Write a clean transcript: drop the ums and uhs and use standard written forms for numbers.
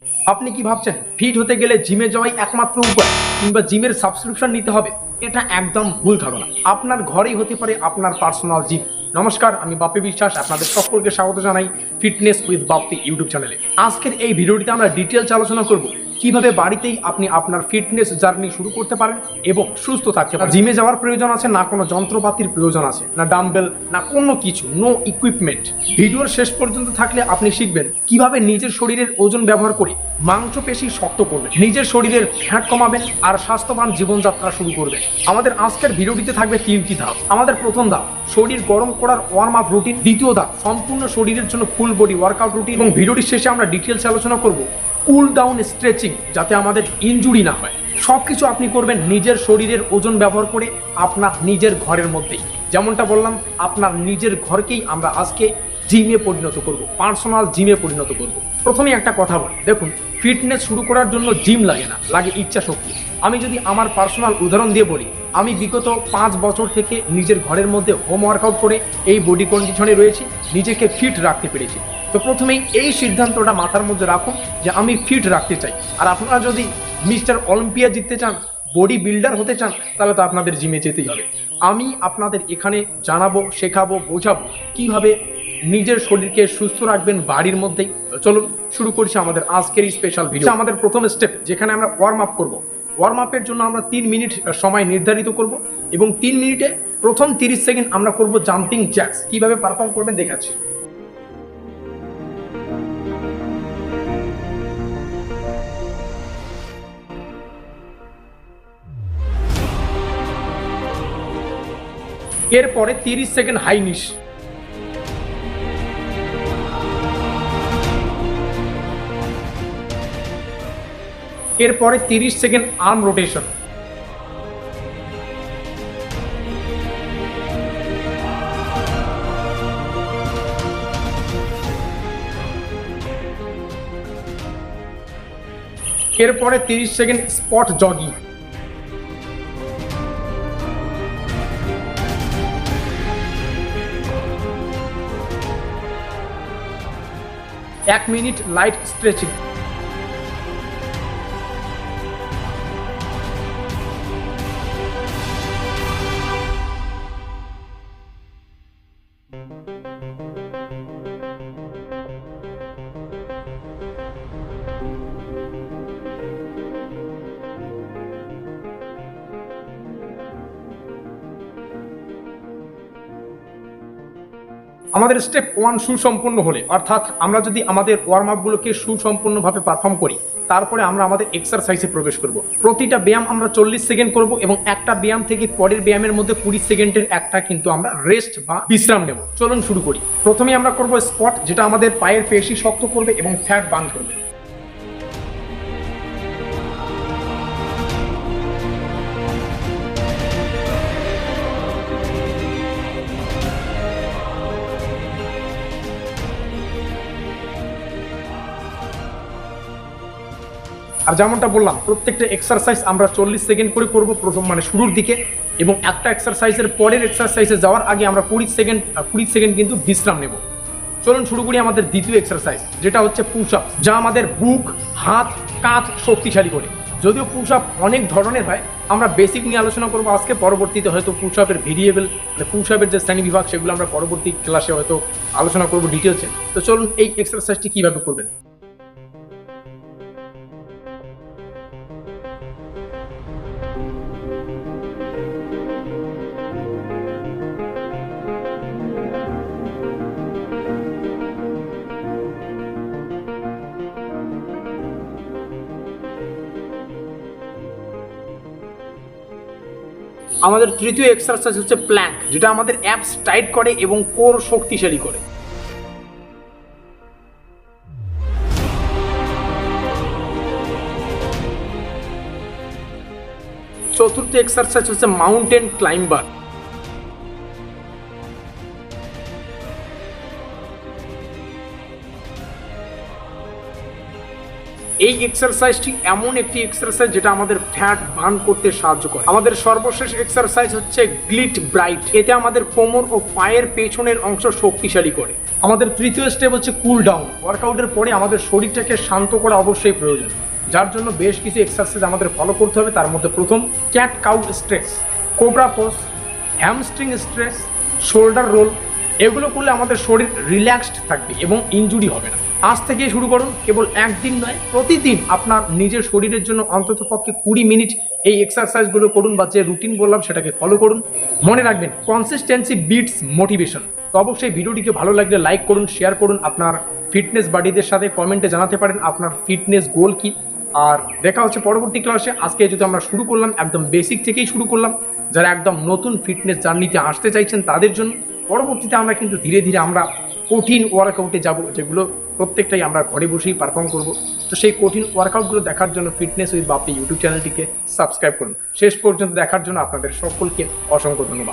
আপনি কি ভাবছেন ফিট হতে গেলে জিমে যাওয়াই একমাত্র উপায় কিংবা জিমের সাবস্ক্রিপশন নিতে হবে? এটা একদম ভুল ধারণা। আপনার ঘরেই হতে পারে আপনার পার্সোনাল জিম। নমস্কার, আমি বাপ্পি বিশ্বাস আপনাদের সকলকে স্বাগত জানাই ফিটনেস উইথ বাপ্পি ইউটিউব চ্যানেলে। আজকের এই ভিডিওটিতে আমরা ডিটেলস আলোচনা করব কিভাবে বাড়িতেই আপনি আপনার ফিটনেস জার্নি শুরু করতে পারেন এবং সুস্থ থাকতে পারেন। জিমে যাওয়ার প্রয়োজন আছে না, কোনো যন্ত্রপাতির প্রয়োজন আছে না, ডাম্বেল না, কোনো কিছু, নো ইকুইপমেন্ট। ভিডিওর শেষ পর্যন্ত থাকলে আপনি শিখবেন কিভাবে নিজের শরীরের ওজন ব্যবহার করে মাংসপেশি শক্ত করবেন, নিজের শরীরের ফ্যাট কমাবেন আর স্বাস্থ্যবান জীবনযাত্রা শুরু করবেন। আমাদের আজকের ভিডিওটিতে থাকবে তিনটি ধাপ। আমাদের প্রথম ধাপ শরীর গরম করার ওয়ার্ম আপ রুটিন। দ্বিতীয় ধাপ সম্পূর্ণ শরীরের জন্য ফুল বডি ওয়ার্কআউট রুটিন। এবং ভিডিওটির শেষে আমরা ডিটেলস আলোচনা করব কুল ডাউন স্ট্রেচিং, যাতে আমাদের ইনজুরি না হয়। সবকিছু আপনি করবেন নিজের শরীরের ওজন ব্যবহার করে আপনার নিজের ঘরের মধ্যেই। যেমনটা বললাম, আপনার নিজের ঘরকেই আমরা আজকে জিমে পরিণত করব, পার্সোনাল জিমে পরিণত করব। প্রথমে একটা কথা বলি, দেখুন, ফিটনেস শুরু করার জন্য জিম লাগে না, লাগে ইচ্ছা শক্তি। আমি যদি আমার পার্সোনাল উদাহরণ দিয়ে বলি, আমি বিগত 5 বছর থেকে নিজের ঘরের মধ্যে হোম ওয়ার্কআউট করে এই বডি কন্ডিশনে রয়েছি, নিজেকে ফিট রাখতে পেরেছি। তো প্রথমেই এই সিদ্ধান্তটা মাথার মধ্যে রাখুন যে আমি ফিট রাখতে চাই। আর আপনারা যদি মিস্টার অলিম্পিয়া জিততে চান, বডি বিল্ডার হতে চান, তাহলে তো আপনাদের জিমে যেতেই হবে। আমি আপনাদের এখানে জানাবো, শেখাবো, বোঝাবো কিভাবে নিজের শরীরকে সুস্থ রাখবেন বাড়ির মধ্যেই। তো চলুন শুরু করছি আমাদের আজকের এই স্পেশাল ভিডিও। আমাদের প্রথম স্টেপ, যেখানে আমরা ওয়ার্ম আপ করবো। ওয়ার্ম আপের জন্য আমরা 3 মিনিট সময় নির্ধারিত করব এবং 3 মিনিটে প্রথম 30 সেকেন্ড আমরা করব জাম্পিং জ্যাক্স। কিভাবে পারফর্ম করবেন দেখাচ্ছি। এরপরে 30 সেকেন্ড হাই নিশ। এরপরে 30 সেকেন্ড আর্ম রোটেশন। এরপরে 30 সেকেন্ড স্পট জগিং। এক মিনিট লাইট স্ট্রেচিং। আমাদের স্টেপ 1 সুসম্পন্ন হলে, অর্থাৎ আমরা যদি আমাদের ওয়ার্ম আপগুলোকে সুসম্পন্নভাবে পারফর্ম করি, তারপরে আমরা আমাদের এক্সারসাইজে প্রবেশ করব। প্রতিটা ব্যায়াম আমরা 40 সেকেন্ড করব এবং একটা ব্যায়াম থেকে পরের ব্যায়ামের মধ্যে 20 সেকেন্ডের একটা কিন্তু আমরা রেস্ট বা বিশ্রাম নেব। চলুন শুরু করি। প্রথমে আমরা করব স্কোয়াট, যেটা আমাদের পায়ের পেশি শক্ত করবে এবং ফ্যাট বার্ন করবে। আর যেমনটা বললাম, প্রত্যেকটা এক্সারসাইজ আমরা 40 সেকেন্ড করে করব প্রথম, মানে শুরুর দিকে, এবং একটা এক্সারসাইজের পরের এক্সারসাইজে যাওয়ার আগে আমরা 20 সেকেন্ড কিন্তু বিশ্রাম নেব। চলুন শুরু করি আমাদের দ্বিতীয় এক্সারসাইজ, যেটা হচ্ছে পুশ আপ, যা আমাদের বুক, হাত, কাঁধ শক্তিশালী করে। যদিও পুশ আপ অনেক ধরনের হয়, আমরা বেসিক নিয়ে আলোচনা করবো আজকে। পরবর্তীতে হয়তো পুশ আপের ভেরিয়েবল, মানে পুশ আপের যে শ্রেণী বিভাগ, সেগুলো আমরা পরবর্তী ক্লাসে হয়তো আলোচনা করবো ডিটেলসে। তো চলুন এই এক্সারসাইজটি কিভাবে করবেন। আমাদের তৃতীয় এক্সারসাইজ হচ্ছে প্ল্যাঙ্ক, যেটা আমাদের অ্যাপস টাইট করে এবং কোর শক্তিশালী করে। চতুর্থ এক্সারসাইজ হচ্ছে মাউন্টেন ক্লাইম্বার। এই এক্সারসাইজটি এমন একটি এক্সারসাইজ যেটা আমাদের ফ্যাট বার্ন করতে সাহায্য করে। আমাদের সর্বশেষ এক্সারসাইজ হচ্ছে গ্লিট ব্রাইট। এতে আমাদের কোমর ও পায়ের পেছনের অংশ শক্তিশালী করে। আমাদের তৃতীয় স্টেপ হচ্ছে কুল ডাউন। ওয়ার্কআউটের পরে আমাদের শরীরটাকে শান্ত করা অবশ্যই প্রয়োজন, যার জন্য বেশ কিছু এক্সারসাইজ আমাদের ফলো করতে হবে। তার মধ্যে প্রথম cat cow stretch, cobra pose, hamstring stretch, shoulder roll. এগুলো করলে আমাদের শরীর রিল্যাক্সড থাকবে এবং ইনজুরি হবে না। আজ থেকে শুরু করুন, কেবল একদিন নয়, প্রতিদিন আপনার নিজের শরীরের জন্য অন্তত পক্ষে 20 মিনিট এই এক্সারসাইজগুলো করুন, বা যে রুটিন বললাম সেটাকে ফলো করুন। মনে রাখবেন, কনসিস্টেন্সি বিটস মোটিভেশন। তো অবশ্যই ভিডিওটিকে ভালো লাগলে লাইক করুন, শেয়ার করুন, আপনার ফিটনেস বাডিদের সাথে কমেন্টে জানাতে পারেন আপনার ফিটনেস গোল কি। আর দেখা হচ্ছে পরবর্তী ক্লাসে। আজকে যেহেতু আমরা শুরু করলাম, একদম বেসিক থেকেই শুরু করলাম, যারা একদম নতুন ফিটনেস জার্নিতে আসতে চাইছেন তাদের জন্য। পরবর্তীতে আমরা কিন্তু ধীরে ধীরে আমরা কঠিন ওয়ার্কআউটে যাব, যেগুলো প্রত্যেকটাই আমরা ঘরে বসেই পারফর্ম করব। তো সেই কঠিন ওয়ার্কআউটগুলো দেখার জন্য ফিটনেস উইথ বাপ্পি ইউটিউব চ্যানেলটিকে সাবস্ক্রাইব করুন। শেষ পর্যন্ত দেখার জন্য আপনাদের সকলকে অসংখ্য ধন্যবাদ।